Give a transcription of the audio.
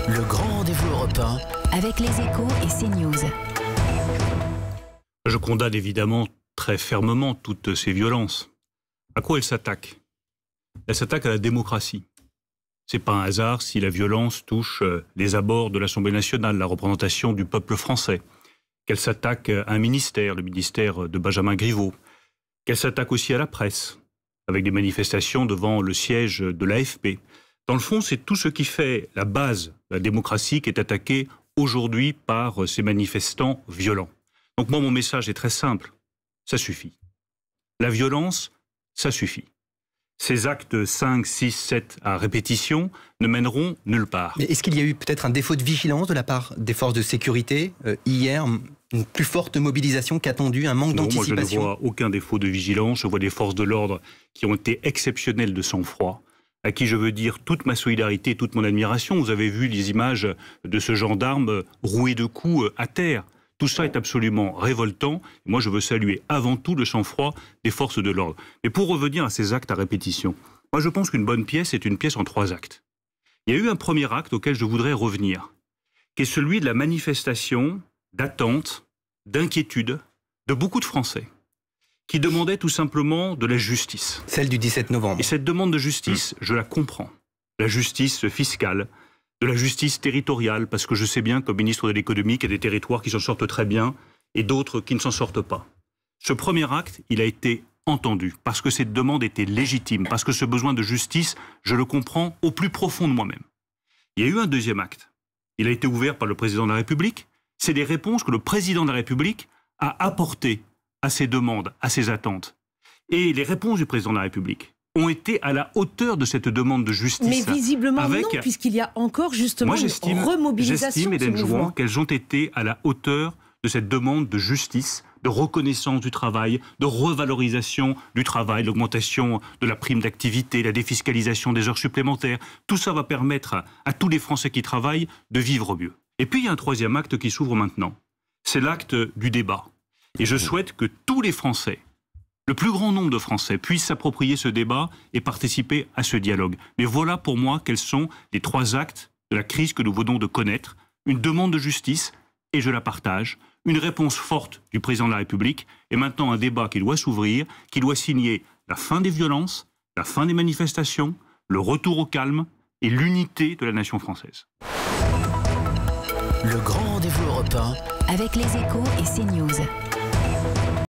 Le grand rendez-vous européen avec les Échos et CNews. Je condamne évidemment très fermement toutes ces violences. À quoi elles s'attaquent? Elles s'attaquent à la démocratie. C'est pas un hasard si la violence touche les abords de l'Assemblée nationale, la représentation du peuple français. Qu'elle s'attaque à un ministère, le ministère de Benjamin Griveaux. Qu'elle s'attaque aussi à la presse, avec des manifestations devant le siège de l'AFP. Dans le fond, c'est tout ce qui fait la base de la démocratie qui est attaqué aujourd'hui par ces manifestants violents. Donc moi, mon message est très simple. Ça suffit. La violence, ça suffit. Ces actes 5, 6, 7 à répétition ne mèneront nulle part. Mais est-ce qu'il y a eu peut-être un défaut de vigilance de la part des forces de sécurité hier, une plus forte mobilisation qu'attendue, un manque d'anticipation? Moi, je ne vois aucun défaut de vigilance. Je vois des forces de l'ordre qui ont été exceptionnelles de sang-froid, à qui je veux dire toute ma solidarité, toute mon admiration. Vous avez vu les images de ce gendarme roué de coups à terre. Tout ça est absolument révoltant. Moi, je veux saluer avant tout le sang-froid des forces de l'ordre. Mais pour revenir à ces actes à répétition, moi, je pense qu'une bonne pièce est une pièce en 3 actes. Il y a eu un premier acte auquel je voudrais revenir, qui est celui de la manifestation d'attente, d'inquiétude de beaucoup de Français, qui demandaient tout simplement de la justice. Celle du 17 novembre. Et cette demande de justice, je la comprends. La justice fiscale, de la justice territoriale, parce que je sais bien, comme ministre de l'économie, qu'il y a des territoires qui s'en sortent très bien et d'autres qui ne s'en sortent pas. Ce premier acte, il a été entendu, parce que cette demande était légitime, parce que ce besoin de justice, je le comprends au plus profond de moi-même. Il y a eu un deuxième acte. Il a été ouvert par le président de la République. C'est des réponses que le président de la République a apportées à ces demandes, à ces attentes. Et les réponses du président de la République ont été à la hauteur de cette demande de justice. Mais visiblement non, puisqu'il y a encore justement une remobilisation. J'estime, Hélène Jouan, qu'elles ont été à la hauteur de cette demande de justice, de reconnaissance du travail, de revalorisation du travail, l'augmentation de la prime d'activité, la défiscalisation des heures supplémentaires. Tout ça va permettre à tous les Français qui travaillent de vivre mieux. Et puis il y a un troisième acte qui s'ouvre maintenant. C'est l'acte du débat. Et je souhaite que tous les Français, le plus grand nombre de Français, puissent s'approprier ce débat et participer à ce dialogue. Mais voilà pour moi quels sont les 3 actes de la crise que nous venons de connaître. Une demande de justice, et je la partage. Une réponse forte du président de la République. Et maintenant un débat qui doit s'ouvrir, qui doit signer la fin des violences, la fin des manifestations, le retour au calme et l'unité de la nation française. Le grand rendez-vous européen avec les Échos et CNews.